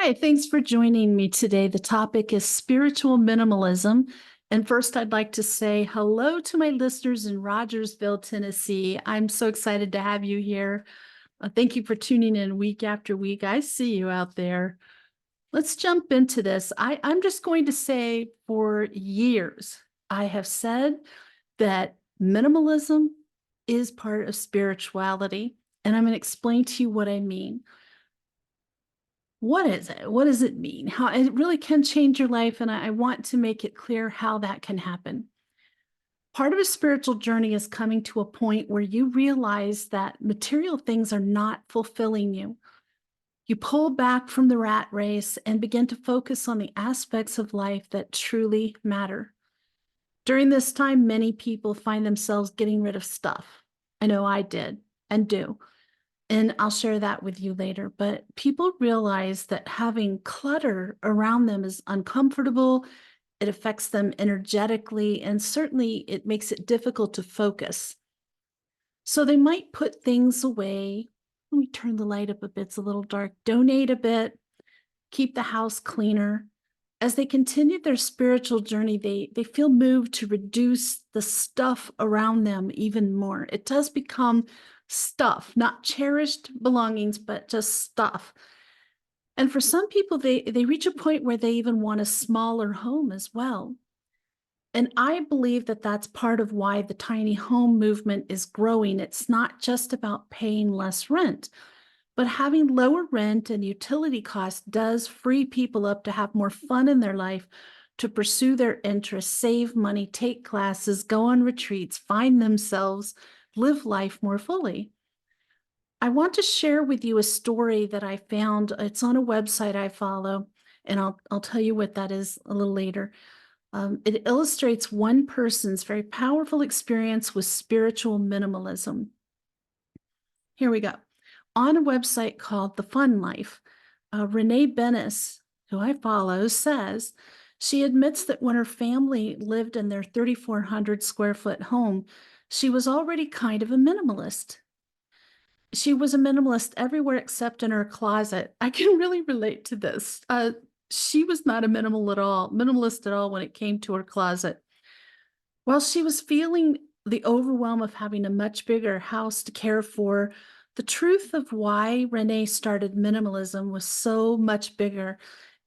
Hi, thanks for joining me today. The topic is spiritual minimalism. And first, I'd like to say hello to my listeners in Rogersville, Tennessee. I'm so excited to have you here. Thank you for tuning in week after week. I see you out there. Let's jump into this. I'm just going to say for years, I have said that minimalism is part of spirituality. And I'm going to explain to you what I mean. What is it? What does it mean? How it really can change your life. And I want to make it clear how that can happen. Part of a spiritual journey is coming to a point where you realize that material things are not fulfilling you. You pull back from the rat race and begin to focus on the aspects of life that truly matter. During this time, many people find themselves getting rid of stuff. I know I did and do. And I'll share that with you later. But people realize that having clutter around them is uncomfortable. It affects them energetically, and certainly it makes it difficult to focus. So they might put things away. Let me turn the light up a bit, it's a little dark. Donate a bit, keep the house cleaner. As they continue their spiritual journey, they feel moved to reduce the stuff around them even more. It does become stuff, not cherished belongings, but just stuff. And for some people, they reach a point where they even want a smaller home as well. And I believe that that's part of why the tiny home movement is growing. It's not just about paying less rent, but having lower rent and utility costs does free people up to have more fun in their life, to pursue their interests, save money, take classes, go on retreats, find themselves, live life more fully. I want to share with you a story that I found. It's on a website I follow, and I'll tell you what that is a little later. It illustrates one person's very powerful experience with spiritual minimalism. Here we go. On a website called The Fun Life, Renee Bennis, who I follow, says she admits that when her family lived in their 3,400 square foot home, she was already kind of a minimalist. She was a minimalist everywhere except in her closet. I can really relate to this. She was not a minimalist at all when it came to her closet. While she was feeling the overwhelm of having a much bigger house to care for, the truth of why Renee started minimalism was so much bigger.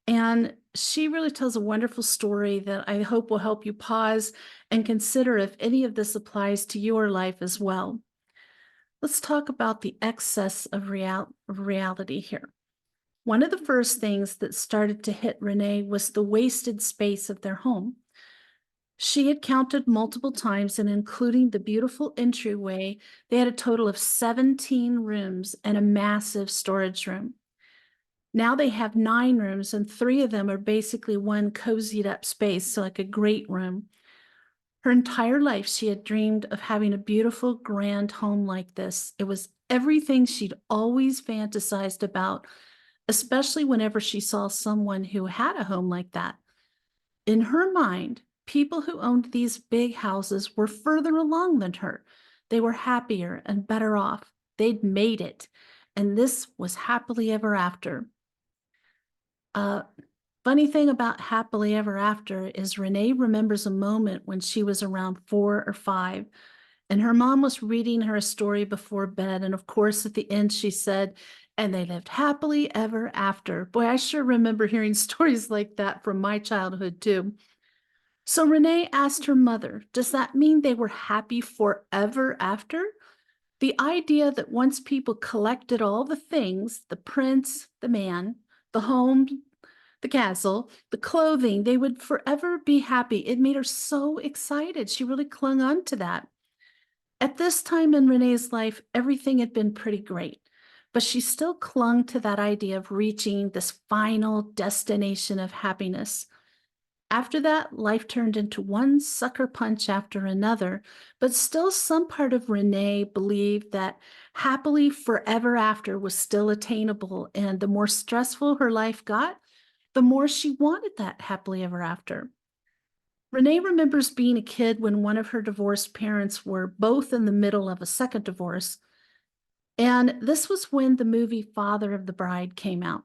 And she really tells a wonderful story that I hope will help you pause and consider if any of this applies to your life as well. Let's talk about the excess of reality here. One of the first things that started to hit Renee was the wasted space of their home. She had counted multiple times, and including the beautiful entryway, they had a total of 17 rooms and a massive storage room. Now they have 9 rooms, and 3 of them are basically one cozied up space, so like a great room. Her entire life, she had dreamed of having a beautiful, grand home like this. It was everything she'd always fantasized about, especially whenever she saw someone who had a home like that. In her mind, people who owned these big houses were further along than her. They were happier and better off. They'd made it, and this was happily ever after. Uh, Funny thing about happily ever after is Renee remembers a moment when she was around 4 or 5, and her mom was reading her a story before bed. And of course, at the end, she said, and they lived happily ever after. Boy, I sure remember hearing stories like that from my childhood, too. So Renee asked her mother, does that mean they were happy forever after? The idea that once people collected all the things, the prince, the man, the home, the castle, the clothing, they would forever be happy. It made her so excited. She really clung on to that. At this time in Renee's life, everything had been pretty great, but she still clung to that idea of reaching this final destination of happiness. After that, life turned into one sucker punch after another, but still some part of Renee believed that happily forever after was still attainable, and the more stressful her life got, the more she wanted that happily ever after. Renee remembers being a kid when one of her divorced parents were both in the middle of a second divorce, and this was when the movie Father of the Bride came out.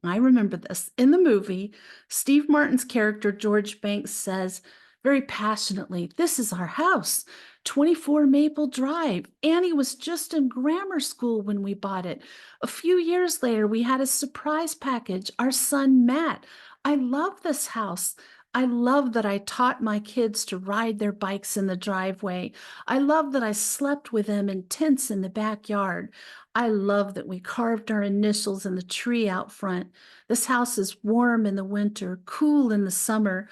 I remember this. In the movie, Steve Martin's character, George Banks, says very passionately, "This is our house, 24 Maple Drive. Annie was just in grammar school when we bought it. A few years later, we had a surprise package, our son Matt. I love this house. I love that I taught my kids to ride their bikes in the driveway. I love that I slept with them in tents in the backyard. I love that we carved our initials in the tree out front. This house is warm in the winter, cool in the summer,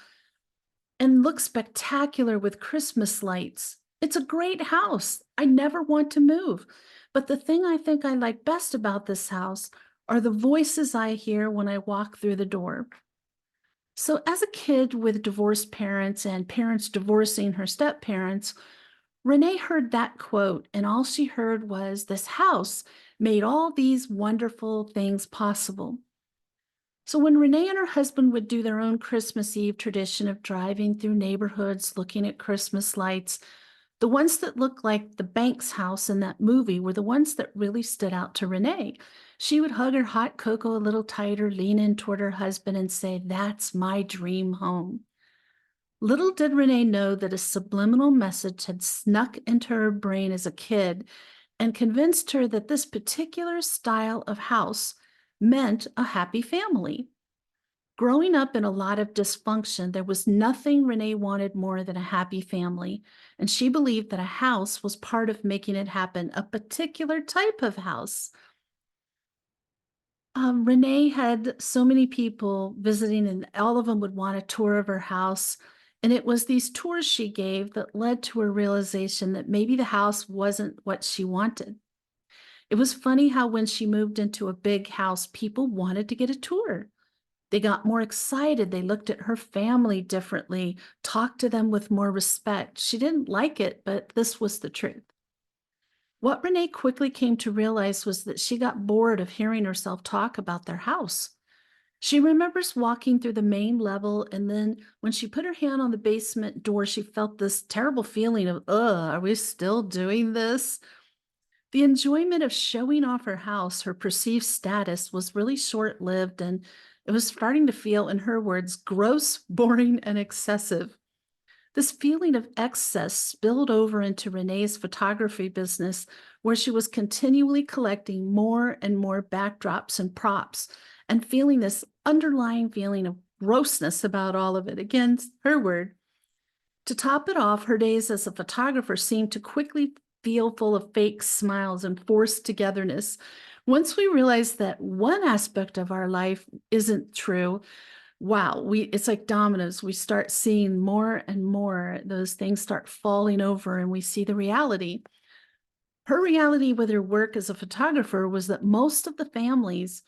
and looks spectacular with Christmas lights. It's a great house. I never want to move. But the thing I think I like best about this house are the voices I hear when I walk through the door." So, as a kid with divorced parents and parents divorcing her step parents, Renee heard that quote, and all she heard was, "This house made all these wonderful things possible." So when Renee and her husband would do their own Christmas Eve tradition of driving through neighborhoods looking at Christmas lights, the ones that looked like the Banks house in that movie were the ones that really stood out to Renee. She would hug her hot cocoa a little tighter, lean in toward her husband, and say, "That's my dream home." Little did Renee know that a subliminal message had snuck into her brain as a kid and convinced her that this particular style of house meant a happy family. Growing up in a lot of dysfunction, there was nothing Renee wanted more than a happy family, and she believed that a house was part of making it happen, a particular type of house. Renee had so many people visiting, and all of them would want a tour of her house. And it was these tours she gave that led to her realization that maybe the house wasn't what she wanted. It was funny how when she moved into a big house, people wanted to get a tour. They got more excited. They looked at her family differently, talked to them with more respect. She didn't like it, but this was the truth. What Renee quickly came to realize was that she got bored of hearing herself talk about their house. She remembers walking through the main level, and then when she put her hand on the basement door, she felt this terrible feeling of, ugh, are we still doing this? The enjoyment of showing off her house, her perceived status, was really short lived, and it was starting to feel, in her words, gross, boring, and excessive. This feeling of excess spilled over into Renee's photography business, where she was continually collecting more and more backdrops and props and feeling this underlying feeling of grossness about all of it. Again, her word. To top it off, her days as a photographer seemed to quickly feel full of fake smiles and forced togetherness. Once we realized that one aspect of our life isn't true, wow, it's like dominoes. We start seeing more and more. Those things start falling over, and we see the reality. Her reality with her work as a photographer was that most of the families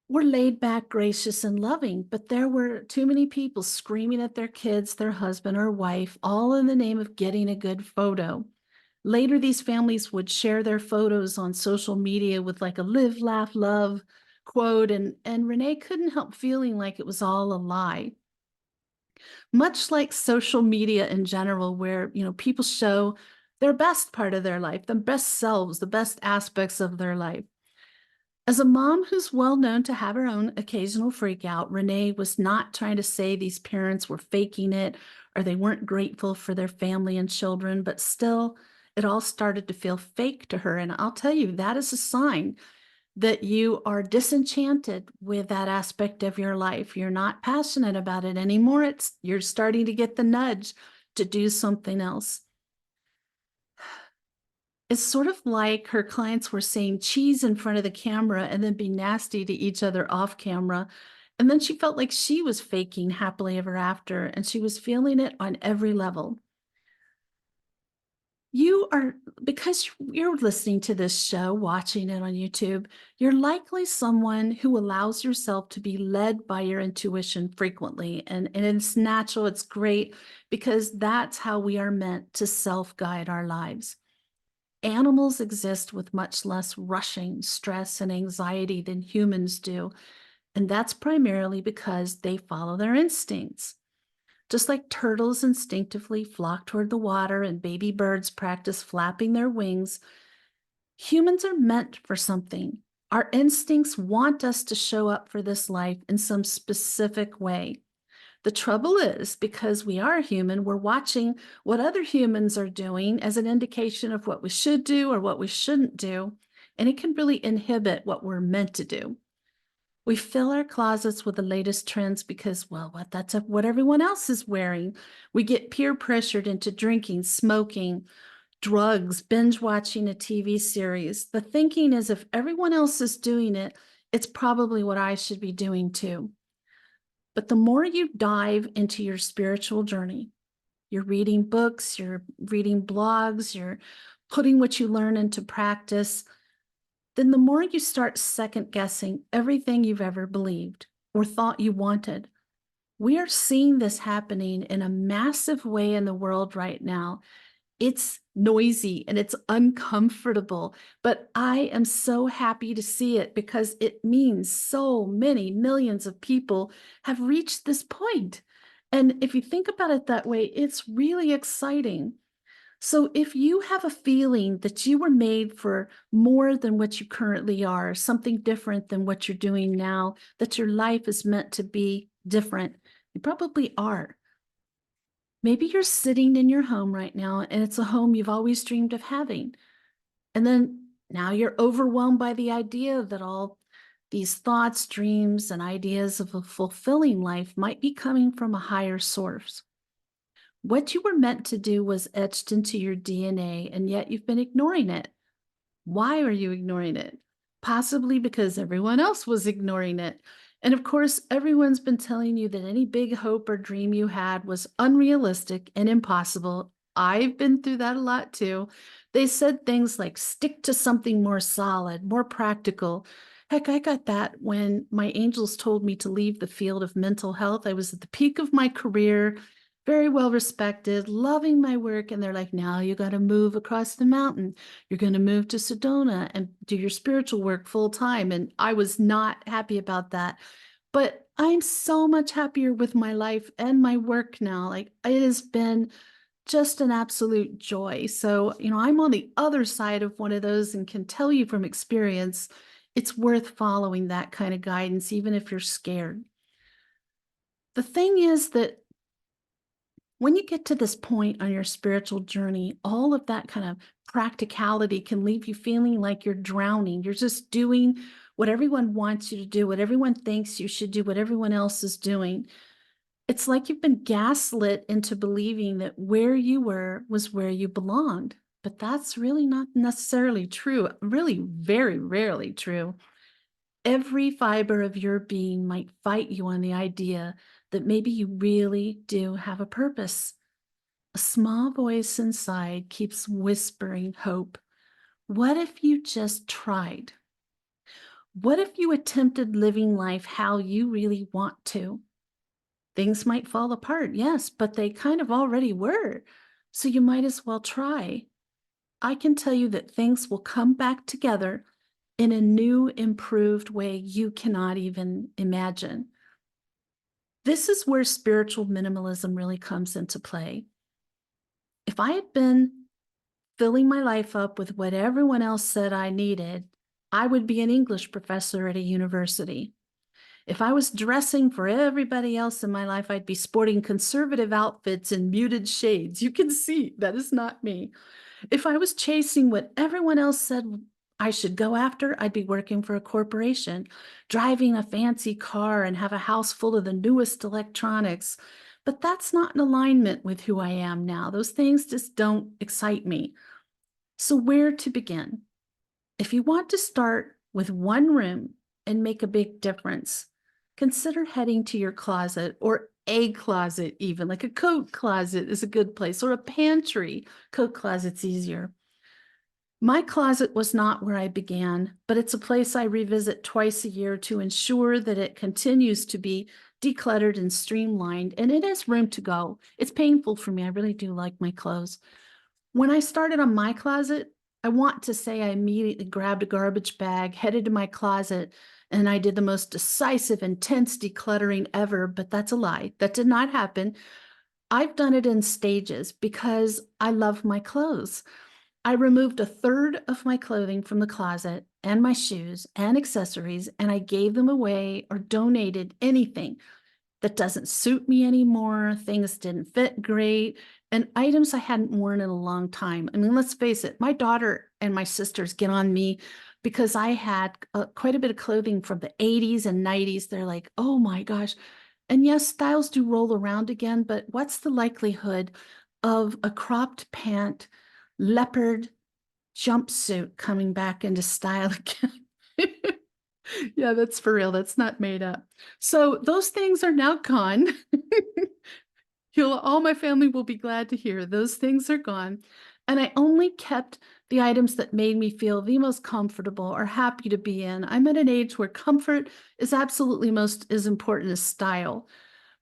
were laid back, gracious, and loving, but there were too many people screaming at their kids, their husband or wife, all in the name of getting a good photo. Later, these families would share their photos on social media with like a live, laugh, love quote, and Renee couldn't help feeling like it was all a lie. Much like social media in general, where people show their best part of their life, the best selves, the best aspects of their life. As a mom who's well known to have her own occasional freak out, Renee was not trying to say these parents were faking it or they weren't grateful for their family and children, but still, it all started to feel fake to her. And I'll tell you, that is a sign that you are disenchanted with that aspect of your life. You're not passionate about it anymore. You're starting to get the nudge to do something else. It's sort of like her clients were saying cheese in front of the camera and then be nasty to each other off camera. And then she felt like she was faking happily ever after, and she was feeling it on every level. You are, because you're listening to this show, watching it on YouTube, you're likely someone who allows yourself to be led by your intuition frequently. And it's natural, it's great, because that's how we are meant to self-guide our lives. Animals exist with much less rushing, stress, and anxiety than humans do, and that's primarily because they follow their instincts. Just like turtles instinctively flock toward the water and baby birds practice flapping their wings, humans are meant for something. Our instincts want us to show up for this life in some specific way. The trouble is, because we are human, we're watching what other humans are doing as an indication of what we should do or what we shouldn't do, and it can really inhibit what we're meant to do. We fill our closets with the latest trends because, well, that's what everyone else is wearing. We get peer pressured into drinking, smoking, drugs, binge watching a TV series. The thinking is if everyone else is doing it, it's probably what I should be doing too. But the more you dive into your spiritual journey, you're reading books, you're reading blogs, you're putting what you learn into practice, then the more you start second guessing everything you've ever believed or thought you wanted. We are seeing this happening in a massive way in the world right now. It's noisy and it's uncomfortable, but I am so happy to see it because it means so many millions of people have reached this point. And if you think about it that way, it's really exciting. So if you have a feeling that you were made for more than what you currently are, something different than what you're doing now, that your life is meant to be different, you probably are. Maybe you're sitting in your home right now and it's a home you've always dreamed of having. And then now you're overwhelmed by the idea that all these thoughts, dreams, and ideas of a fulfilling life might be coming from a higher source. What you were meant to do was etched into your DNA, and yet you've been ignoring it. Why are you ignoring it? Possibly because everyone else was ignoring it. And of course, everyone's been telling you that any big hope or dream you had was unrealistic and impossible. I've been through that a lot too. They said things like stick to something more solid, more practical. Heck, I got that when my angels told me to leave the field of mental health. I was at the peak of my career, very well respected, loving my work. And they're like, now you got to move across the mountain. You're going to move to Sedona and do your spiritual work full time. And I was not happy about that. But I'm so much happier with my life and my work now. Like it has been just an absolute joy. So, I'm on the other side of one of those and can tell you from experience, it's worth following that kind of guidance, even if you're scared. The thing is that when you get to this point on your spiritual journey, all of that kind of practicality can leave you feeling like you're drowning. You're just doing what everyone wants you to do, what everyone thinks you should do, what everyone else is doing. It's like you've been gaslit into believing that where you were was where you belonged. But that's really not necessarily true, really very rarely true. Every fiber of your being might fight you on the idea that maybe you really do have a purpose. A small voice inside keeps whispering hope. What if you just tried? What if you attempted living life how you really want to? Things might fall apart, yes, but they kind of already were. So you might as well try. I can tell you that things will come back together in a new, improved way you cannot even imagine. This is where spiritual minimalism really comes into play. If I had been filling my life up with what everyone else said I needed, I would be an English professor at a university. If I was dressing for everybody else in my life, I'd be sporting conservative outfits and muted shades. You can see that is not me. If I was chasing what everyone else said I should go after, I'd be working for a corporation, driving a fancy car and have a house full of the newest electronics. But that's not in alignment with who I am now. Those things just don't excite me. So where to begin? If you want to start with one room and make a big difference, consider heading to your closet, or a closet even, like a coat closet is a good place, or a pantry. Coat closet's easier. My closet was not where I began, but it's a place I revisit twice a year to ensure that it continues to be decluttered and streamlined, and it has room to go. It's painful for me. I really do like my clothes. When I started on my closet, I want to say I immediately grabbed a garbage bag, headed to my closet, and I did the most decisive, intense decluttering ever, but that's a lie. That did not happen. I've done it in stages because I love my clothes. I removed a third of my clothing from the closet and my shoes and accessories, and I gave them away or donated anything that doesn't suit me anymore, things didn't fit great, and items I hadn't worn in a long time. I mean, let's face it, my daughter and my sisters get on me because I had quite a bit of clothing from the 80s and 90s. They're like, oh my gosh. And yes, styles do roll around again, but what's the likelihood of a cropped pant, leopard jumpsuit coming back into style again? Yeah, that's for real. That's not made up. So those things are now gone. All my family will be glad to hear those things are gone. And I only kept the items that made me feel the most comfortable or happy to be in. I'm at an age where comfort is absolutely most as important as style.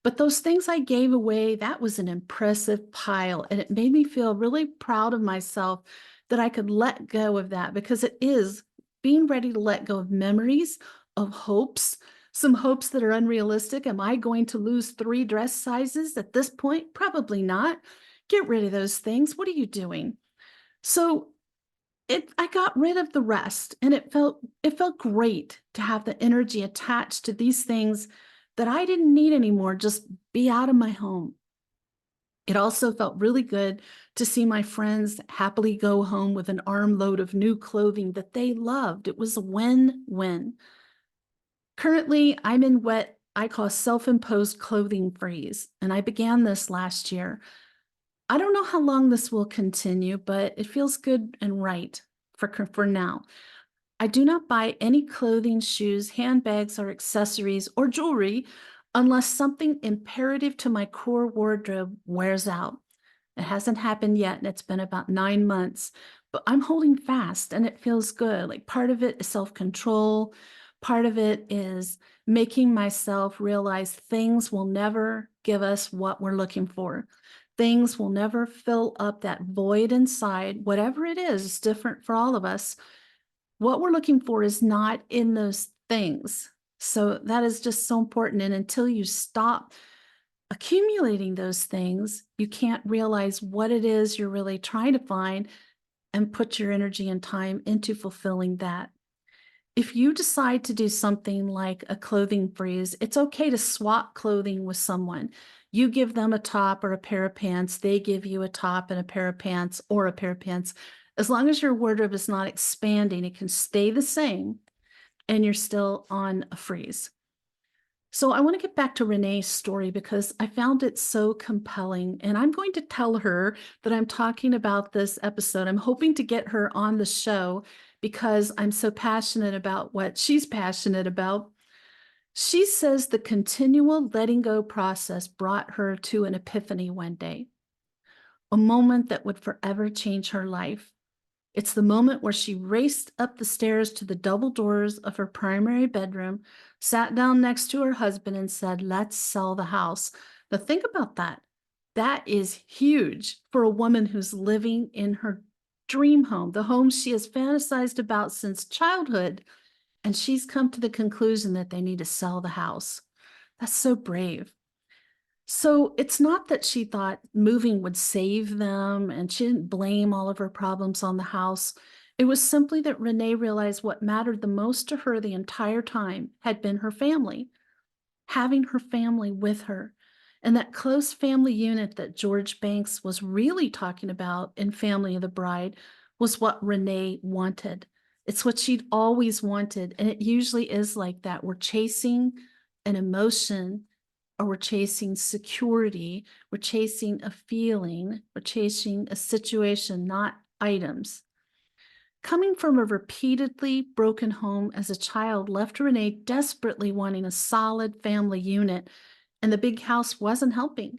But those things I gave away, that was an impressive pile. And it made me feel really proud of myself that I could let go of that, because it is being ready to let go of memories, of hopes, some hopes that are unrealistic. Am I going to lose 3 dress sizes at this point? Probably not. Get rid of those things. What are you doing? So I got rid of the rest, and it felt great to have the energy attached to these things that I didn't need anymore just be out of my home. It also felt really good to see my friends happily go home with an armload of new clothing that they loved. It was a win-win. Currently, I'm in what I call self-imposed clothing freeze, and I began this last year. I don't know how long this will continue, but it feels good and right for now. I do not buy any clothing, shoes, handbags, or accessories or jewelry unless something imperative to my core wardrobe wears out. It hasn't happened yet, and it's been about 9 months, but I'm holding fast and it feels good. Like, part of it is self-control. Part of it is making myself realize things will never give us what we're looking for. Things will never fill up that void inside. Whatever it is, it's different for all of us. What we're looking for is not in those things. So that is just so important. And until you stop accumulating those things, you can't realize what it is you're really trying to find and put your energy and time into fulfilling that. If you decide to do something like a clothing freeze, it's okay to swap clothing with someone. You give them a top or a pair of pants, they give you a top and a pair of pants or a pair of pants. As long as your wardrobe is not expanding, it can stay the same and you're still on a freeze. So I want to get back to Renee's story because I found it so compelling, and I'm going to tell her that I'm talking about this episode. I'm hoping to get her on the show because I'm so passionate about what she's passionate about. She says the continual letting go process brought her to an epiphany one day, a moment that would forever change her life. It's the moment where she raced up the stairs to the double doors of her primary bedroom, sat down next to her husband, and said, "Let's sell the house." Now, think about that. That is huge for a woman who's living in her dream home, the home she has fantasized about since childhood. And she's come to the conclusion that they need to sell the house. That's so brave. So it's not that she thought moving would save them, and she didn't blame all of her problems on the house. It was simply that Renee realized what mattered the most to her the entire time had been her family, having her family with her. And that close family unit that George Banks was really talking about in Family of the Bride was what Renee wanted. It's what she'd always wanted. And it usually is like that. We're chasing an emotion, or we're chasing security, we're chasing a feeling, we're chasing a situation, not items. Coming from a repeatedly broken home as a child left Renee desperately wanting a solid family unit, and the big house wasn't helping.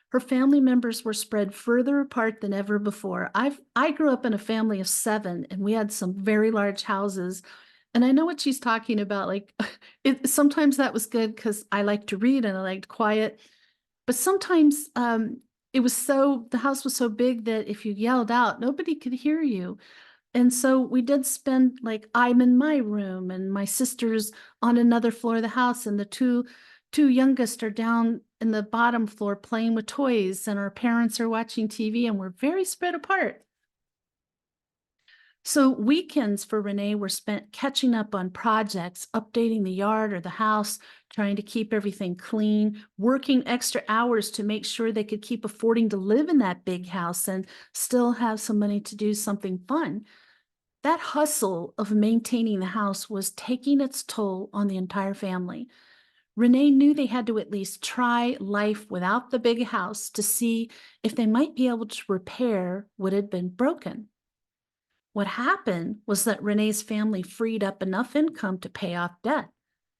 Her family members were spread further apart than ever before. I grew up in a family of 7, and we had some very large houses. And I know what she's talking about. Like, sometimes that was good because I like to read and I liked quiet. But sometimes the house was so big that if you yelled out, nobody could hear you. And so we did spend, like, I'm in my room and my sister's on another floor of the house, and the two youngest are down in the bottom floor playing with toys, and our parents are watching TV, and we're very spread apart. So weekends for Renee were spent catching up on projects, updating the yard or the house, trying to keep everything clean, working extra hours to make sure they could keep affording to live in that big house and still have some money to do something fun. That hustle of maintaining the house was taking its toll on the entire family. Renee knew they had to at least try life without the big house to see if they might be able to repair what had been broken. What happened was that Renee's family freed up enough income to pay off debt.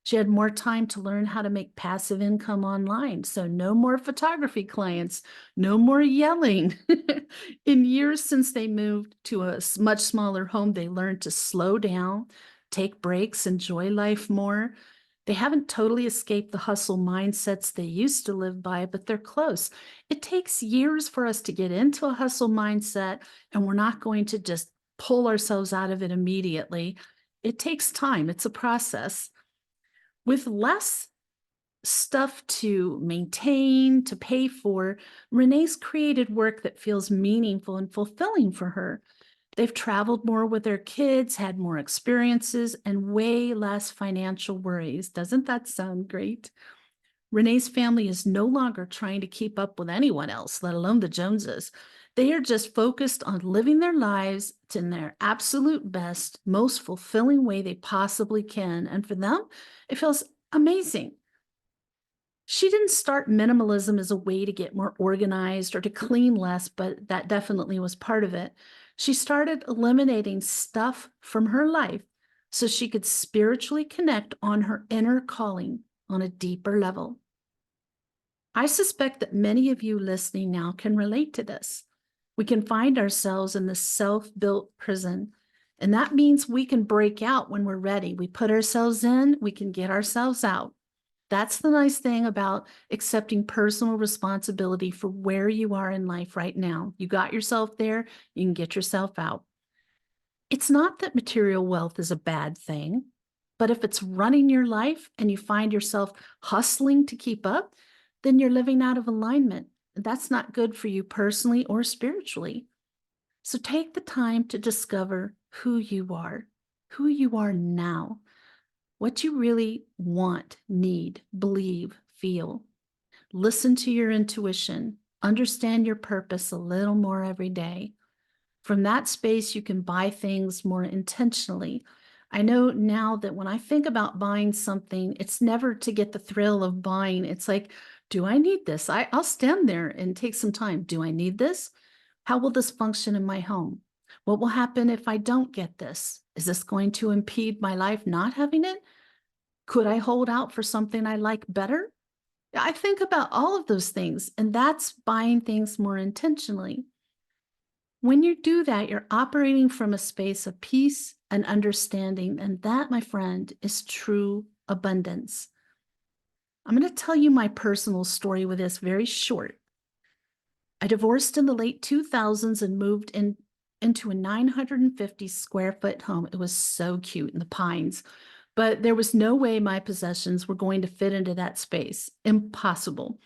She had more time to learn how to make passive income online. So, no more photography clients, no more yelling. In years since they moved to a much smaller home, they learned to slow down, take breaks, enjoy life more. They haven't totally escaped the hustle mindsets they used to live by, but they're close. It takes years for us to get into a hustle mindset, and we're not going to just pull ourselves out of it immediately. It takes time, it's a process. With less stuff to maintain, to pay for, Renee's created work that feels meaningful and fulfilling for her. They've traveled more with their kids, had more experiences, and way less financial worries. Doesn't that sound great? Renee's family is no longer trying to keep up with anyone else, let alone the Joneses. They are just focused on living their lives in their absolute best, most fulfilling way they possibly can. And for them, it feels amazing. She didn't start minimalism as a way to get more organized or to clean less, but that definitely was part of it. She started eliminating stuff from her life so she could spiritually connect on her inner calling on a deeper level. I suspect that many of you listening now can relate to this. We can find ourselves in the self-built prison, and that means we can break out when we're ready. We put ourselves in, we can get ourselves out. That's the nice thing about accepting personal responsibility for where you are in life right now. You got yourself there, you can get yourself out. It's not that material wealth is a bad thing, but if it's running your life and you find yourself hustling to keep up, then you're living out of alignment. That's not good for you personally or spiritually. So take the time to discover who you are now, what you really want, need, believe, feel. Listen to your intuition, understand your purpose a little more every day. From that space, you can buy things more intentionally. I know now that when I think about buying something, it's never to get the thrill of buying. It's like, do I need this? I'll stand there and take some time. Do I need this? How will this function in my home? What will happen if I don't get this? Is this going to impede my life not having it? Could I hold out for something I like better? I think about all of those things, and that's buying things more intentionally. When you do that, you're operating from a space of peace and understanding. And that, my friend, is true abundance. I'm going to tell you my personal story with this, very short. I divorced in the late 2000s and moved into a 950 square foot home. It was so cute in the Pines, but there was no way my possessions were going to fit into that space. Impossible.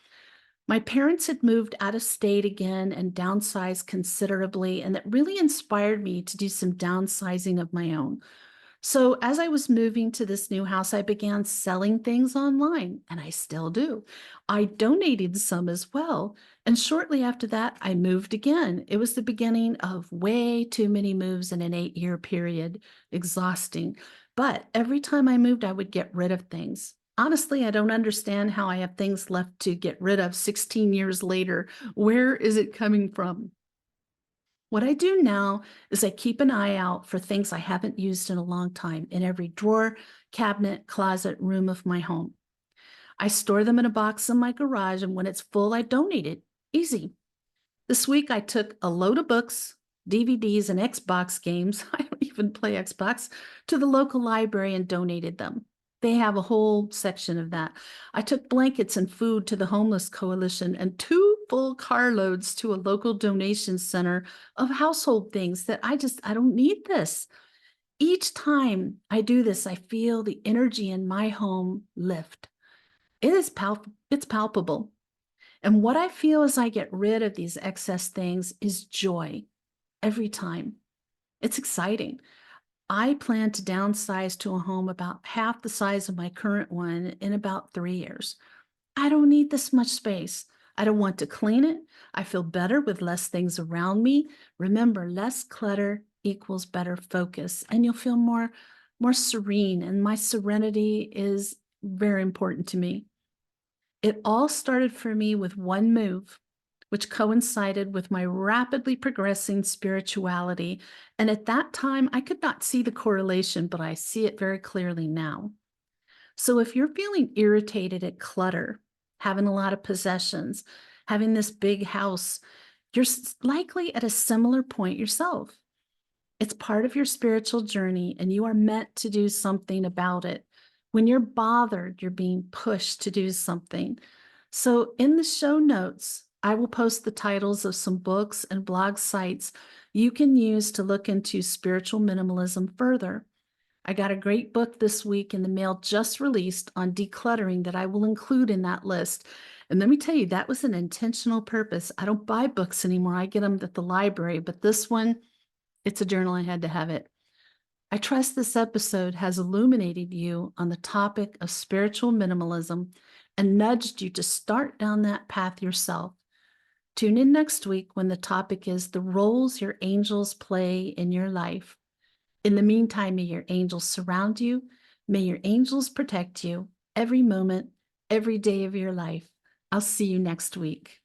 My parents had moved out of state again and downsized considerably, and that really inspired me to do some downsizing of my own. So, as I was moving to this new house, I began selling things online, and I still do. I donated some as well. And shortly after that, I moved again. It was the beginning of way too many moves in an 8-year period, exhausting. But every time I moved, I would get rid of things. Honestly, I don't understand how I have things left to get rid of 16 years later. Where is it coming from? What I do now is I keep an eye out for things I haven't used in a long time in every drawer, cabinet, closet, room of my home. I store them in a box in my garage, and when it's full, I donate it. Easy. This week, I took a load of books, DVDs, and Xbox games. I don't even play Xbox to the local library and donated them. They have a whole section of that. I took blankets and food to the Homeless Coalition and 2 full carloads to a local donation center of household things that I don't need this. Each time I do this, I feel the energy in my home lift. It's palpable. And what I feel as I get rid of these excess things is joy every time. It's exciting. I plan to downsize to a home about half the size of my current one in about 3 years. I don't need this much space. I don't want to clean it. I feel better with less things around me. Remember, less clutter equals better focus, and you'll feel more serene. And my serenity is very important to me. It all started for me with one move, which coincided with my rapidly progressing spirituality. And at that time, I could not see the correlation, but I see it very clearly now. So if you're feeling irritated at clutter, having a lot of possessions, having this big house, you're likely at a similar point yourself. It's part of your spiritual journey, and you are meant to do something about it. When you're bothered, you're being pushed to do something. So, in the show notes, I will post the titles of some books and blog sites you can use to look into spiritual minimalism further. I got a great book this week in the mail just released on decluttering that I will include in that list. And let me tell you, that was an intentional purpose. I don't buy books anymore. I get them at the library, but this one, it's a journal. I had to have it. I trust this episode has illuminated you on the topic of spiritual minimalism and nudged you to start down that path yourself. Tune in next week when the topic is the roles your angels play in your life. In the meantime, may your angels surround you. May your angels protect you every moment, every day of your life. I'll see you next week.